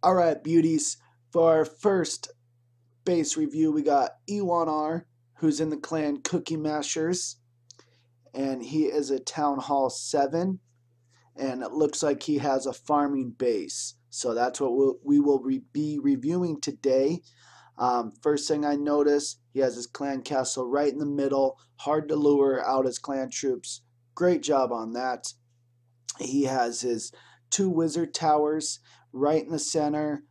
Alright, beauties. For our first base review, we got Ewanr, who's in the clan Cookie Mashers, and he is a Town Hall 7, and it looks like he has a farming base. So that's what we will be reviewing today. First thing I notice, he has his clan castle right in the middle, hard to lure out his clan troops. Great job on that. He has his 2 wizard towers right in the center,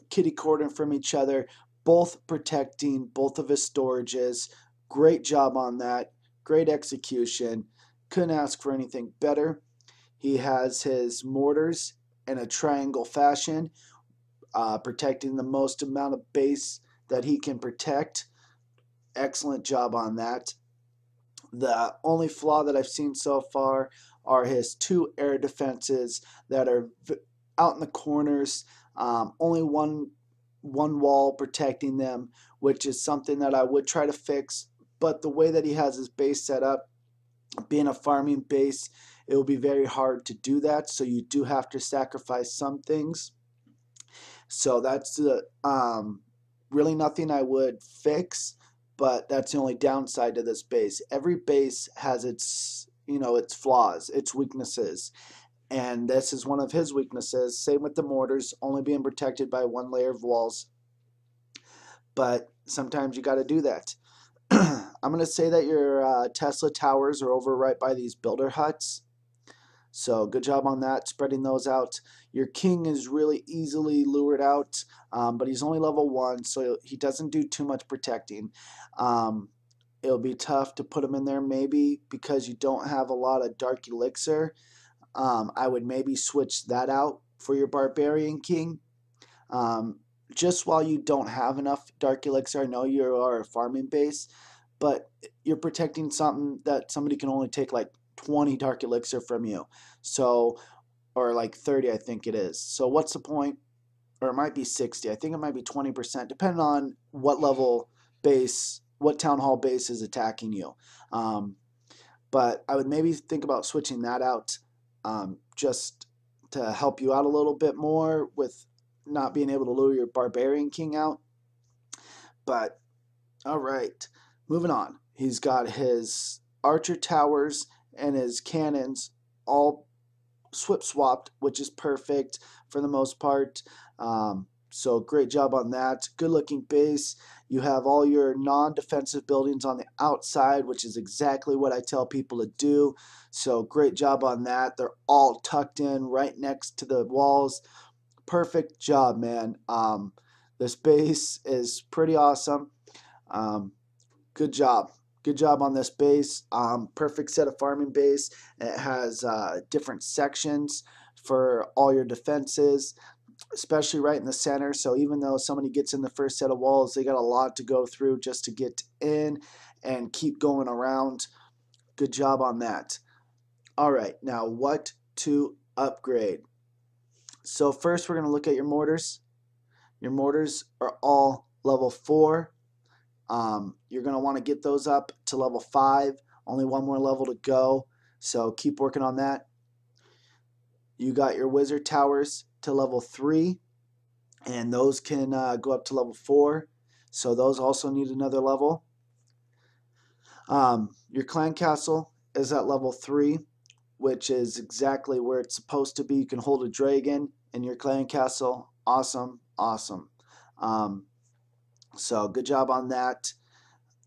kitty cornered from each other, both protecting both of his storages. Great job on that. Great execution. Couldn't ask for anything better. He has his mortars in a triangle fashion, protecting the most amount of base that he can protect. Excellent job on that. The only flaw that I've seen so far are his 2 air defenses that are out in the corners. Only one wall protecting them, which is something that I would try to fix. But the way that he has his base set up, being a farming base, it will be very hard to do that. So you do have to sacrifice some things. So that's the really nothing I would fix, but that's the only downside to this base. Every base has its its flaws, its weaknesses, and this is one of his weaknesses. Same with the mortars, only being protected by 1 layer of walls, but sometimes you got to do that. I'm going to say that your Tesla towers are over right by these builder huts. So good job on that, spreading those out. Your king is really easily lured out, but he's only level 1, so he doesn't do too much protecting. It'll be tough to put him in there maybe because you don't have a lot of dark elixir. I would maybe switch that out for your Barbarian King. Just while you don't have enough dark elixir, I know you are a farming base, but you're protecting something that somebody can only take like 20 dark elixir from you. So, or like 30, I think it is. So what's the point? Or it might be 60. I think it might be 20%, depending on what level base, what town hall base is attacking you. But I would maybe think about switching that out, just to help you out a little bit more with not being able to lure your Barbarian King out. But all right, moving on. He's got his archer towers and his cannons all swapped, which is perfect for the most part. So great job on that. Good looking base. You have all your non-defensive buildings on the outside, which is exactly what I tell people to do. So great job on that. They're all tucked in right next to the walls. Perfect job, man. This base is pretty awesome. Good job. Good job on this base. Perfect set of farming base. It has different sections for all your defenses, especially right in the center. So even though somebody gets in the first set of walls, they got a lot to go through just to get in and keep going around. Good job on that. All right, now what to upgrade? So first we're going to look at your mortars. Your mortars are all level 4. You're going to want to get those up to level 5. Only 1 more level to go, so keep working on that. You got your wizard towers to level 3, and those can go up to level 4, so those also need another level. Your clan castle is at level 3, which is exactly where it's supposed to be. You can hold a dragon in your clan castle. Awesome, awesome. So good job on that.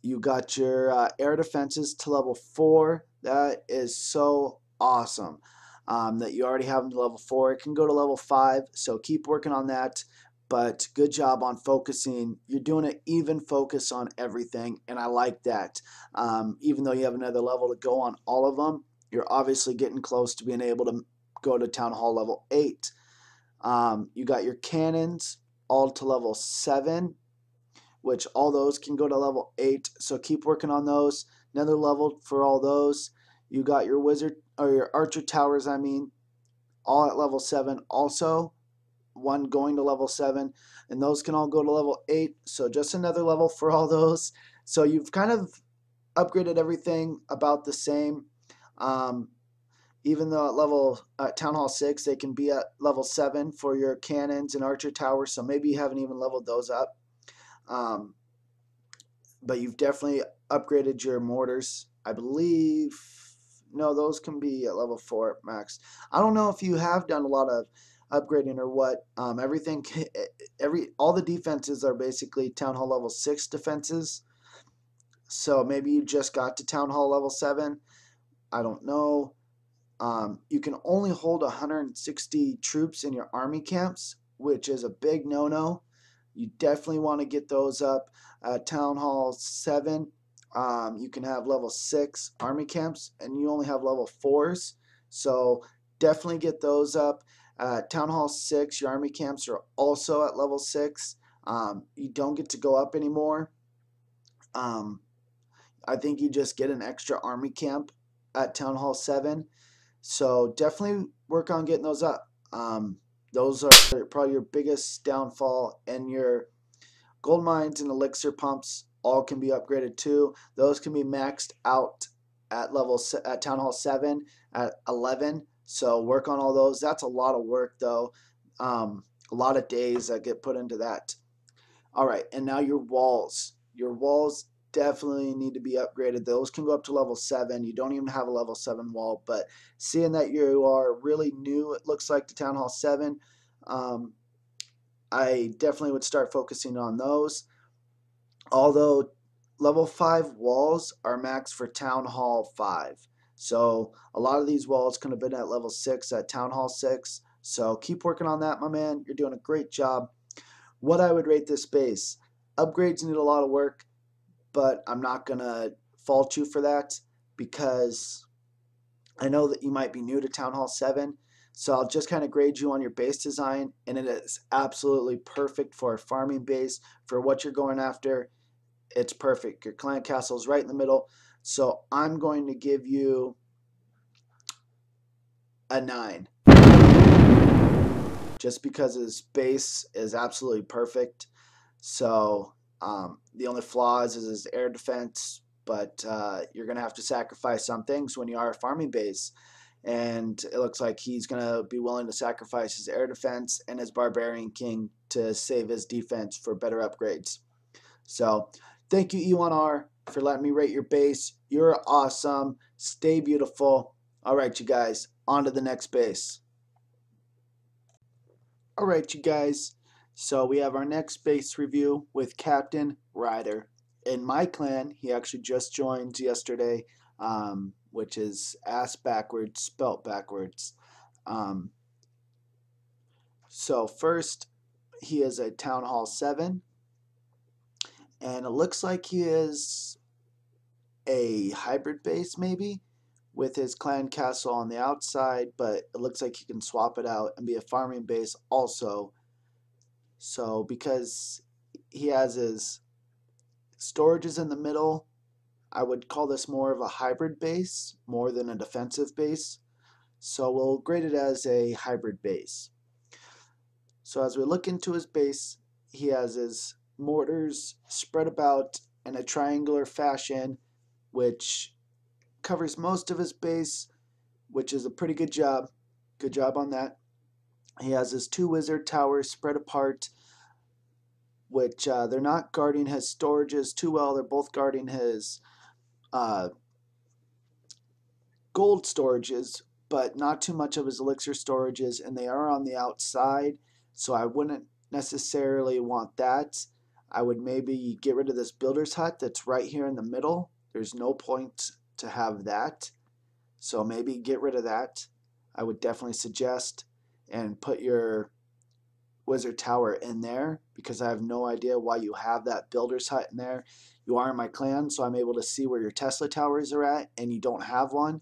You got your air defenses to level 4. That is so awesome that you already have them to level 4. It can go to level 5, so keep working on that. But good job on focusing. You're doing an even focus on everything, and I like that. Even though you have another level to go on all of them, you're obviously getting close to being able to go to Town Hall level 8. You got your cannons all to level 7, which all those can go to level 8, so keep working on those. Another level for all those. You got your wizard or your archer towers, I mean, all at level 7 also. 1 going to level 7, and those can all go to level 8, so just another level for all those. So you've kind of upgraded everything about the same. Even though at Town Hall 6 they can be at level 7 for your cannons and archer towers, so maybe you haven't even leveled those up. Um, but you've definitely upgraded your mortars. I believe, no, those can be at level 4 max. I don't know if you have done a lot of upgrading or what. Everything, all the defenses are basically Town Hall level 6 defenses. So maybe you just got to Town Hall level 7. I don't know. You can only hold 160 troops in your army camps, which is a big no-no. You definitely want to get those up. Town Hall 7, you can have level 6 army camps, and you only have level 4s. So definitely get those up. Town Hall 6, your army camps are also at level 6. You don't get to go up anymore. I think you just get an extra army camp at Town Hall 7. So definitely work on getting those up. Those are probably your biggest downfall, and your gold mines and elixir pumps all can be upgraded too. Those can be maxed out at at Town Hall 7 at 11. So work on all those. That's a lot of work though. A lot of days that get put into that. All right, and now your walls. Your walls definitely need to be upgraded. Those can go up to level 7. You don't even have a level 7 wall, but seeing that you are really new, it looks like, to Town Hall 7, I definitely would start focusing on those. Although level 5 walls are max for Town Hall 5. So a lot of these walls could have been at level 6 at Town Hall 6. So keep working on that, my man. You're doing a great job. What I would rate this base: upgrades need a lot of work, but I'm not going to fault you for that because I know that you might be new to Town Hall 7. So I'll just kind of grade you on your base design, and it is absolutely perfect for a farming base. For what you're going after, it's perfect. Your clan castle is right in the middle. So I'm going to give you a 9. Just because his base is absolutely perfect. So the only flaws is his air defense, but you're going to have to sacrifice some things when you are a farming base. And it looks like he's going to be willing to sacrifice his air defense and his Barbarian King to save his defense for better upgrades. So thank you, Ewanr, for letting me rate your base. You're awesome. Stay beautiful. All right, you guys, on to the next base. All right, you guys. So we have our next base review with Cpt.Rider. In my clan, he actually just joined yesterday, which is ass backwards, spelt backwards. Um, so first, he is a Town Hall 7, and it looks like he is a hybrid base maybe, with his clan castle on the outside, but it looks like he can swap it out and be a farming base also. So because he has his storages in the middle, I would call this more of a hybrid base more than a defensive base. So we'll grade it as a hybrid base. So as we look into his base, he has his mortars spread about in a triangular fashion, which covers most of his base, which is a pretty good job. Good job on that. He has his 2 wizard towers spread apart, which they're not guarding his storages too well. They're both guarding his gold storages, but not too much of his elixir storages, and they are on the outside, so I wouldn't necessarily want that. I would maybe get rid of this builder's hut that's right here in the middle. There's no point to have that, so maybe get rid of that. I would definitely suggest, and put your wizard tower in there, because I have no idea why you have that builder's hut in there. You are in my clan, so I'm able to see where your Tesla towers are at, and you don't have one.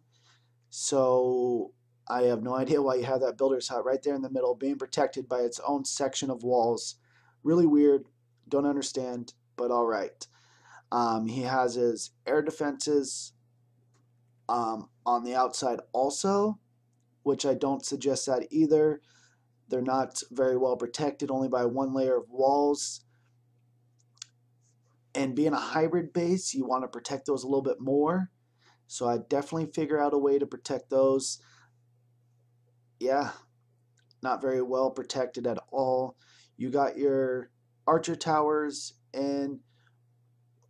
So I have no idea why you have that builder's hut right there in the middle, being protected by its own section of walls. Really weird. Don't understand, but all right. He has his air defenses on the outside also, which I don't suggest that either. They're not very well protected, only by 1 layer of walls. And being a hybrid base, you want to protect those a little bit more. So I definitely figure out a way to protect those. yeah, not very well protected at all. You got your archer towers and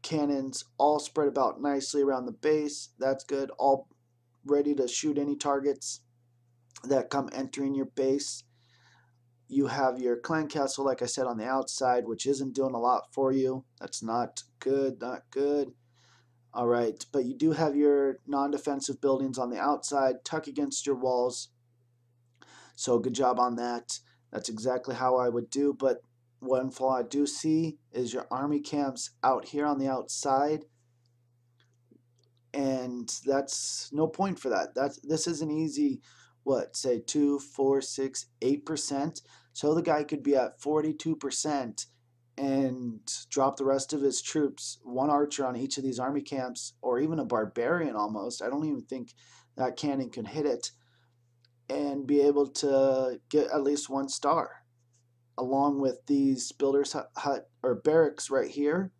cannons all spread about nicely around the base. That's good. All ready to shoot any targets that come entering your base. You have your clan castle, like I said, on the outside, which isn't doing a lot for you. That's not good, not good. All right, but you do have your non-defensive buildings on the outside, tuck against your walls. So good job on that. That's exactly how I would do. But one flaw I do see is your army camps out here on the outside, and that's no point for that. This is an easy, what, say 2, 4, 6, 8%. So the guy could be at 42% and drop the rest of his troops, one archer on each of these army camps, or even a barbarian almost. I don't even think that cannon can hit it, and be able to get at least 1 star, along with these builders hut or barracks right here.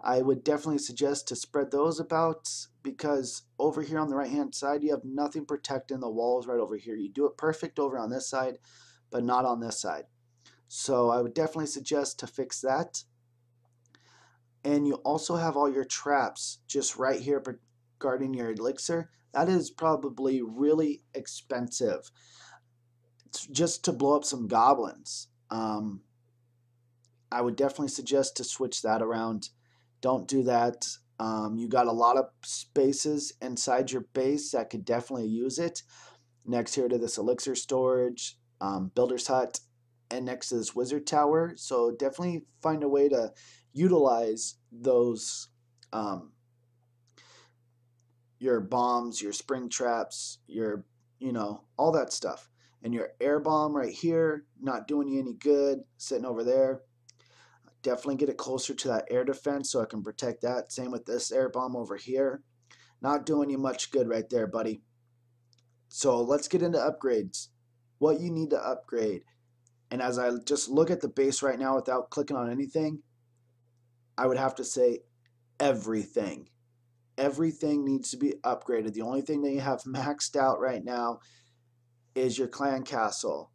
I would definitely suggest to spread those about, because over here on the right hand side you have nothing protecting the walls right over here. You do it perfect over on this side, but not on this side. So I would definitely suggest to fix that. And you also have all your traps just right here guarding your elixir. That is probably really expensive just to blow up some goblins. I would definitely suggest to switch that around. Don't do that. You got a lot of spaces inside your base that could definitely use it. Next here to this elixir storage, builder's hut, and next to this wizard tower. So definitely find a way to utilize those, your bombs, your spring traps, your, all that stuff. And your air bomb right here, not doing you any good, sitting over there. Definitely get it closer to that air defense so I can protect that. Same with this air bomb over here. Not doing you much good right there, buddy. So let's get into upgrades. What you need to upgrade. And as I just look at the base right now without clicking on anything, I would have to say everything. Everything needs to be upgraded. The only thing that you have maxed out right now is your clan castle.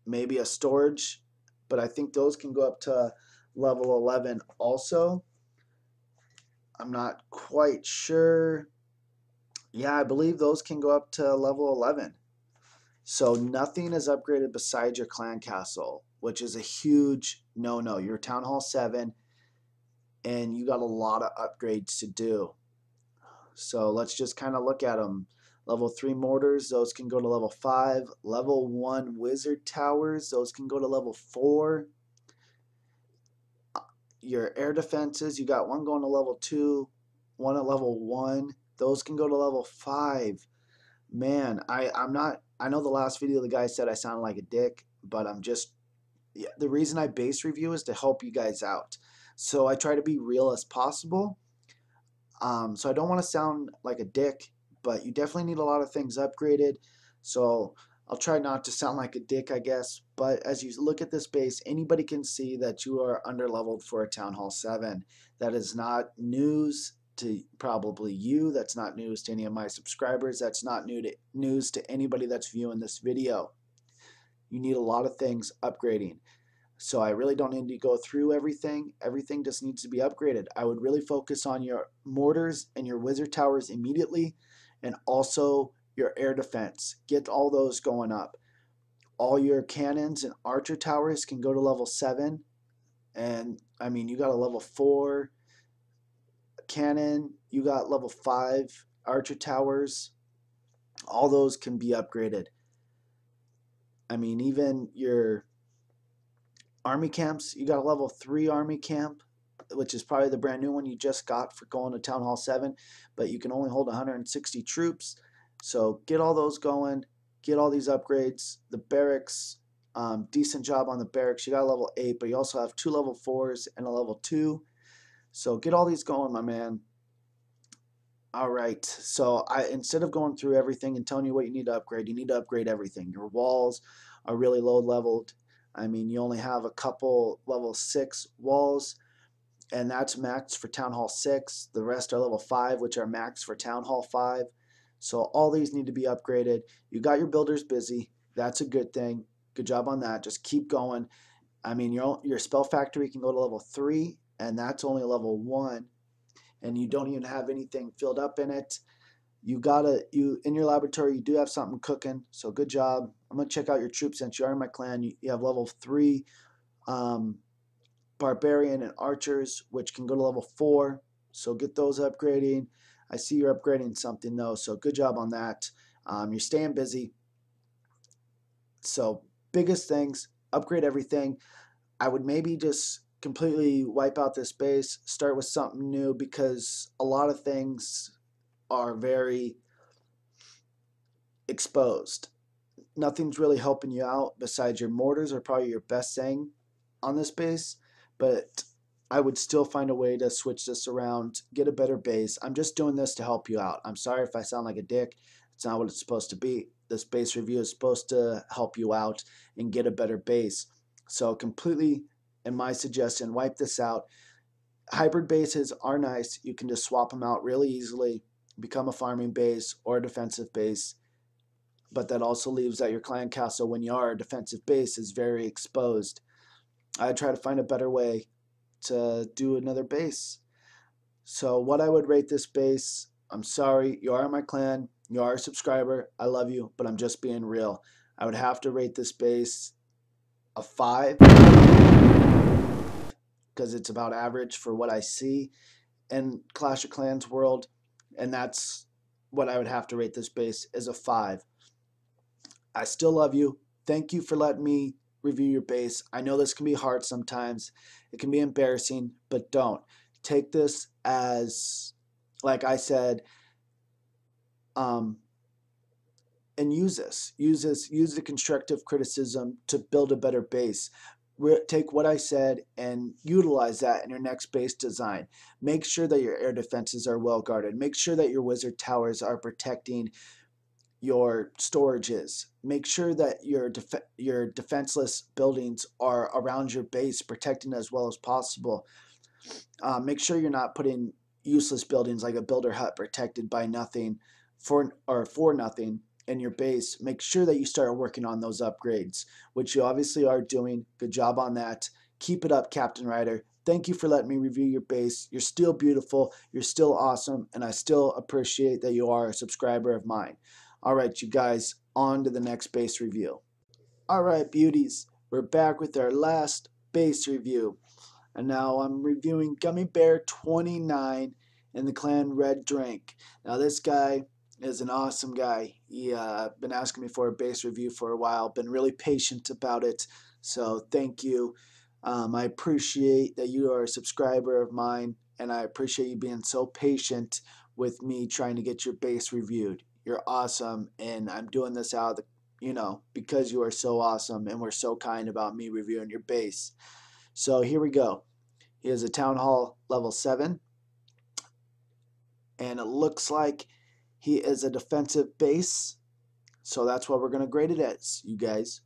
Maybe a storage, but I think those can go up to level 11 also. I'm not quite sure. Yeah, I believe those can go up to level 11. So nothing is upgraded besides your clan castle, which is a huge no-no. You're Town Hall 7, and you got a lot of upgrades to do. So let's just kind of look at them. Level 3 mortars, those can go to level 5. Level 1 wizard towers, those can go to level 4. Your air defenses, you got one going to level 2, one at level 1. Those can go to level 5. Man, I'm not, I know the last video the guy said I sounded like a dick, but I'm just, yeah, the reason I base review is to help you guys out. So I try to be real as possible. So I don't want to sound like a dick, but you definitely need a lot of things upgraded. So I'll try not to sound like a dick, I guess. But as you look at this base, anybody can see that you are underleveled for a Town Hall 7. That is not news to probably you. That's not news to any of my subscribers. That's not news to anybody that's viewing this video. You need a lot of things upgrading. So I really don't need to go through everything. Everything just needs to be upgraded. I would really focus on your mortars and your wizard towers immediately, and also your air defense. Get all those going up. All your cannons and archer towers can go to level 7. And I mean, you got a level 4 cannon, you got level 5 archer towers. All those can be upgraded. I mean, even your army camps, you got a level 3 army camp, which is probably the brand new one you just got for going to Town Hall 7, but you can only hold 160 troops. So get all those going, get all these upgrades. The barracks, decent job on the barracks. You got a level 8, but you also have 2 level 4s and a level 2. So get all these going, my man. All right, so instead of going through everything and telling you what you need to upgrade everything. Your walls are really low leveled. I mean, you only have a couple level 6 walls, and that's maxed for Town Hall 6. The rest are level 5, which are maxed for Town Hall 5. So all these need to be upgraded. You got your builders busy. That's a good thing. Good job on that. Just keep going. I mean, your spell factory can go to level 3, and that's only level 1, and you don't even have anything filled up in it. You in your laboratory, you do have something cooking, so good job. I'm gonna check out your troops since you are in my clan. You have level 3 um, Barbarian and Archers, which can go to level 4, so get those upgrading. I see you're upgrading something though, so good job on that. You're staying busy. So biggest things, upgrade everything. I would maybe just completely wipe out this base, start with something new, because a lot of things are very exposed. Nothing's really helping you out besides your mortars are probably your best thing on this base, but I would still find a way to switch this around, get a better base. I'm just doing this to help you out. I'm sorry if I sound like a dick. It's not what it's supposed to be. This base review is supposed to help you out and get a better base. So completely, in my suggestion, wipe this out. Hybrid bases are nice. You can just swap them out really easily, become a farming base or a defensive base. But that also leaves that your clan castle, when you are a defensive base, is very exposed. I try to find a better way to do another base. So what I would rate this base, I'm sorry, you are in my clan, you are a subscriber, I love you, but I'm just being real. I would have to rate this base a 5 because it's about average for what I see in Clash of Clans world, and that's what I would have to rate this base, is a 5. I still love you. Thank you for letting me review your base. I know this can be hard sometimes. It can be embarrassing, but don't. Take this as, like I said, and use this. Use the constructive criticism to build a better base. Take what I said and utilize that in your next base design. Make sure that your air defenses are well guarded. Make sure that your wizard towers are protecting your storages. Make sure that your defenseless buildings are around your base, protecting as well as possible. Make sure you're not putting useless buildings like a builder hut protected by nothing for nothing in your base. Make sure that you start working on those upgrades, which you obviously are doing. Good job on that. Keep it up, Cpt.Rider. Thank you for letting me review your base. You're still beautiful, you're still awesome, and I still appreciate that you are a subscriber of mine. All right, you guys, on to the next base review. All right, beauties, we're back with our last base review. And now I'm reviewing Gummy Bear 29 in the clan Red Drink. Now this guy is an awesome guy. He been asking me for a base review for a while. Been really patient about it. So thank you. I appreciate that you are a subscriber of mine, and I appreciate you being so patient with me trying to get your base reviewed. You're awesome, and I'm doing this out of the, because you are so awesome and were so kind about me reviewing your base. So here we go. He has a Town Hall level 7. And it looks like he is a defensive base. So that's what we're going to grade it as, you guys.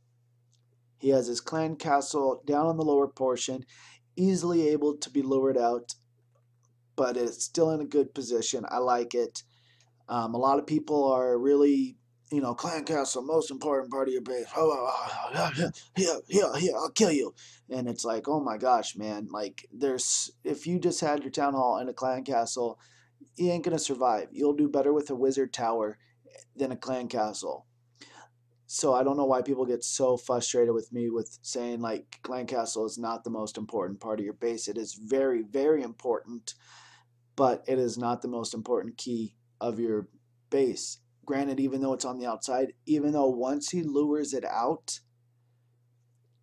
He has his clan castle down on the lower portion, easily able to be lured out, but it's still in a good position. I like it. A lot of people are really, clan castle, most important part of your base. Here, I'll kill you. And it's like, oh my gosh, man. Like, if you just had your town hall and a clan castle, you ain't gonna survive. You'll do better with a wizard tower than a clan castle. So I don't know why people get so frustrated with me with saying like clan castle is not the most important part of your base. It is very, very important, but it is not the most important key of your base. Granted, even though it's on the outside, even though once he lures it out,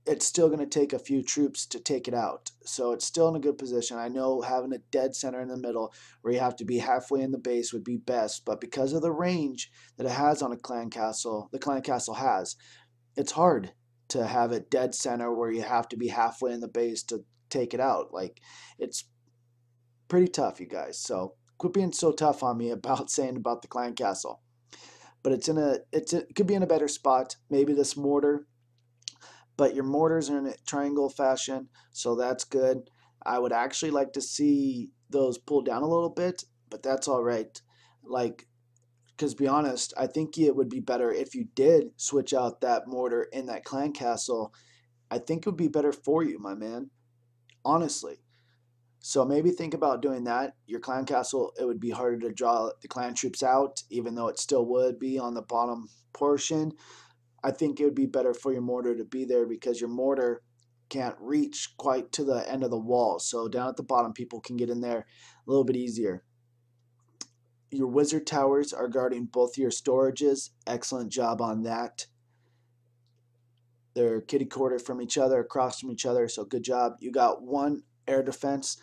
it's still going to take a few troops to take it out. So it's still in a good position. I know having a dead center in the middle where you have to be halfway in the base would be best, but because of the range that it has on a clan castle, the clan castle has, it's hard to have a dead center where you have to be halfway in the base to take it out. Like, it's pretty tough, you guys. So quit being so tough on me about saying about the clan castle. But it could be in a better spot. Maybe this mortar, but your mortars are in a triangle fashion, so that's good. I would actually like to see those pulled down a little bit, but that's all right. Like, Because be honest, I think it would be better if you did switch out that mortar in that clan castle. I think it would be better for you, my man. Honestly. So maybe think about doing that. Your clan castle, it would be harder to draw the clan troops out, even though it still would be on the bottom portion. I think it would be better for your mortar to be there because your mortar can't reach quite to the end of the wall. So down at the bottom, people can get in there a little bit easier. Your wizard towers are guarding both your storages. Excellent job on that. They're kitty corner from each other, across from each other, so good job. You got one air defense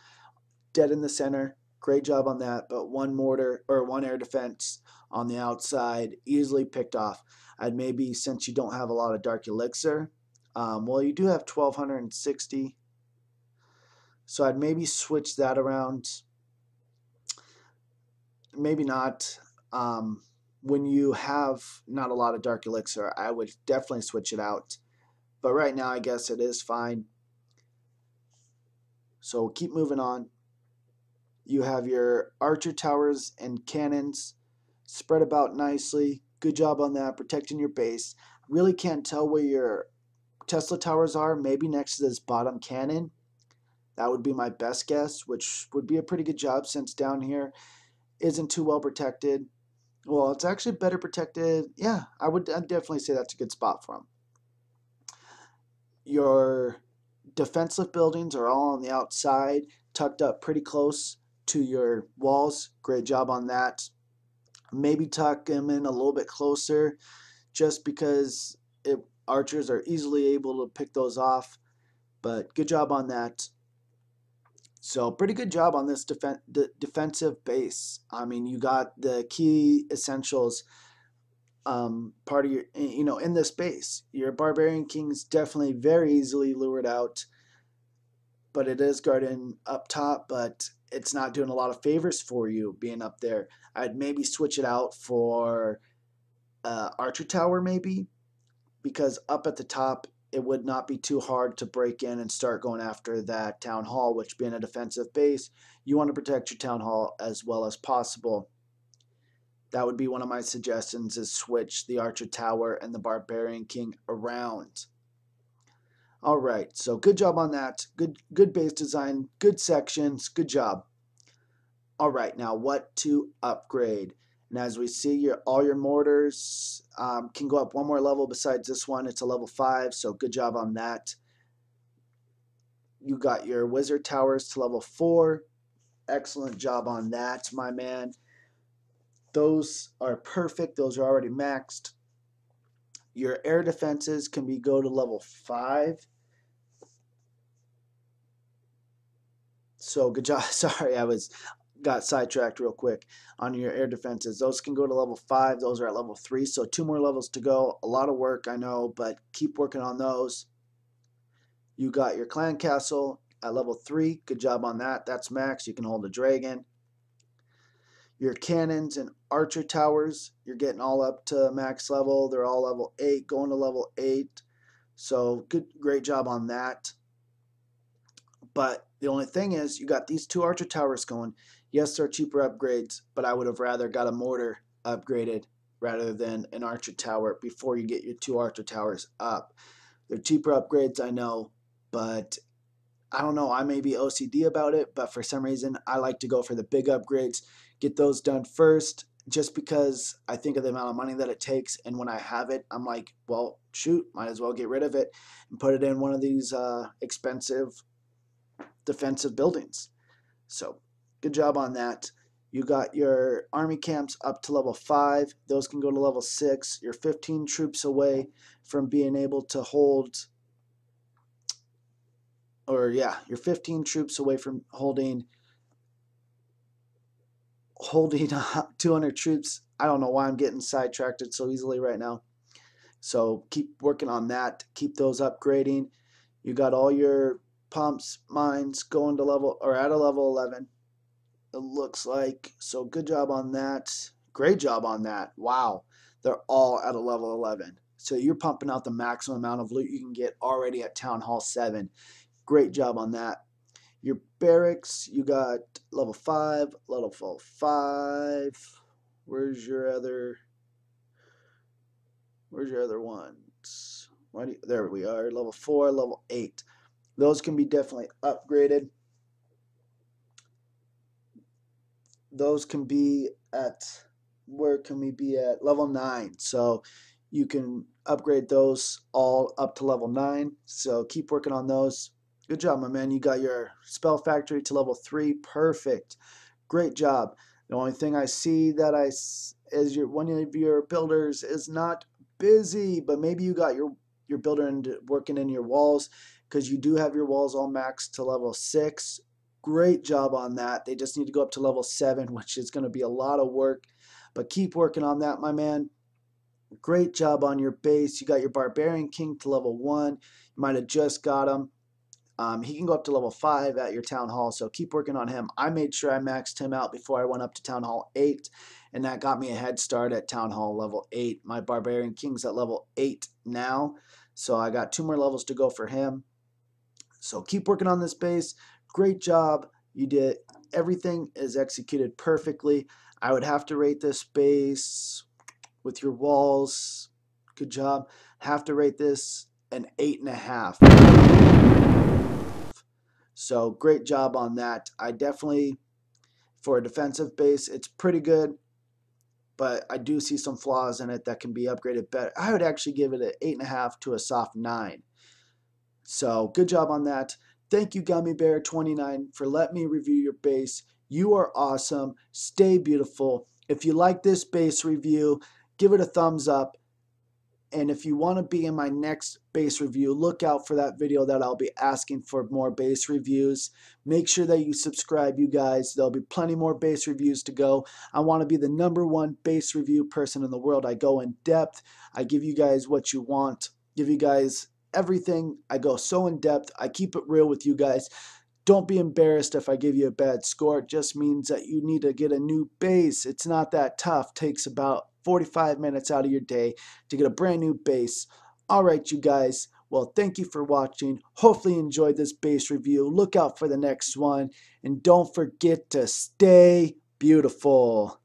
dead in the center. Great job on that, but one mortar or one air defense on the outside, easily picked off. I'd maybe, since you don't have a lot of dark elixir, well, you do have 1260, so I'd maybe switch that around. Maybe not. When you have not a lot of dark elixir, I would definitely switch it out. But right now, I guess it is fine. So keep moving on. You have your archer towers and cannons spread about nicely. Good job on that, protecting your base. Really can't tell where your Tesla towers are. Maybe next to this bottom cannon. That would be my best guess, which would be a pretty good job since down here isn't too well protected. Well, it's actually better protected. Yeah, I'd definitely say that's a good spot for them. Your defensive buildings are all on the outside, tucked up pretty close to your walls. Great job on that. Maybe tuck them in a little bit closer just because archers are easily able to pick those off. But good job on that. So pretty good job on this defensive base. I mean, you got the key essentials part of your, in this base. Your Barbarian King's definitely very easily lured out, but it is guarding up top, but it's not doing a lot of favors for you being up there. I'd maybe switch it out for Archer Tower maybe, because up at the top, it would not be too hard to break in and start going after that town hall, which being a defensive base, you want to protect your town hall as well as possible. That would be one of my suggestions, is switch the Archer Tower and the Barbarian King around. All right, so good job on that. Good base design, good sections, good job. All right, now what to upgrade? And as we see, all your mortars can go up one more level besides this one. It's a level 5, so good job on that. You got your wizard towers to level 4. Excellent job on that, my man. Those are perfect. Those are already maxed. Your air defenses can go to level 5. So good job. Sorry, I got sidetracked real quick on your air defenses. Those can go to level 5. Those are at level 3. So 2 more levels to go. A lot of work, I know, but keep working on those. You got your clan castle at level 3. Good job on that. That's max. You can hold a dragon. Your cannons and archer towers, you're getting all up to max level. They're all level 8, going to level 8. So great job on that. But the only thing is, you got these 2 archer towers going. Yes, they're cheaper upgrades, but I would have rather got a mortar upgraded rather than an archer tower before you get your 2 archer towers up. They're cheaper upgrades, I know, but I don't know. I may be OCD about it, but for some reason, I like to go for the big upgrades, get those done first, just because I think of the amount of money that it takes. And when I have it, I'm like, well, shoot, might as well get rid of it and put it in one of these expensive defensive buildings. So good job on that. You got your army camps up to level 5. Those can go to level 6. You're 15 troops away from being able to hold, or yeah, you're 15 troops away from holding 200 troops. I don't know why I'm getting sidetracked so easily right now. So keep working on that. Keep those upgrading. You got all your pumps, mines going to level, or at a level 11. It looks like. So good job on that. Great job on that. Wow. They're all at a level 11. So you're pumping out the maximum amount of loot you can get already at Town Hall 7. Great job on that. Your barracks, you got level 5, level 5. Where's your other ones? There we are, level 4, level 8. Those can be definitely upgraded. Those can be at, where can we be at? Level 9. So you can upgrade those all up to level 9. So keep working on those. Good job, my man. You got your spell factory to level 3. Perfect. Great job. The only thing I see that is one of your builders is not busy, but maybe you got your builder working in your walls, because you do have your walls all maxed to level 6. Great job on that. They just need to go up to level 7, which is going to be a lot of work, but keep working on that, my man. Great job on your base. You got your Barbarian King to level 1. You might have just got him. He can go up to level 5 at your Town Hall, so keep working on him. I made sure I maxed him out before I went up to Town Hall 8, and that got me a head start at Town Hall level 8. My Barbarian King's at level 8 now, so I got 2 more levels to go for him. So keep working on this base. Great job. You did, everything is executed perfectly. I would have to rate this base with your walls. Good job. Have to rate this an 8.5. So great job on that. I definitely, for a defensive base, it's pretty good, but I do see some flaws in it that can be upgraded better. I would actually give it an 8.5 to a soft 9. So good job on that. Thank you, Gummy Bear 29, for letting me review your base. You are awesome. Stay beautiful. If you like this base review, give it a thumbs up. And if you want to be in my next base review, look out for that video that I'll be asking for more base reviews. Make sure that you subscribe, you guys. There'll be plenty more base reviews to go. I want to be the #1 base review person in the world. I go in depth. I give you guys what you want. Give you guys everything. I go so in depth. I keep it real with you guys. Don't be embarrassed if I give you a bad score. It just means that you need to get a new base. It's not that tough. It takes about 45 minutes out of your day to get a brand new base. All right, you guys. Well, thank you for watching. Hopefully you enjoyed this base review. Look out for the next one. And don't forget to stay beautiful.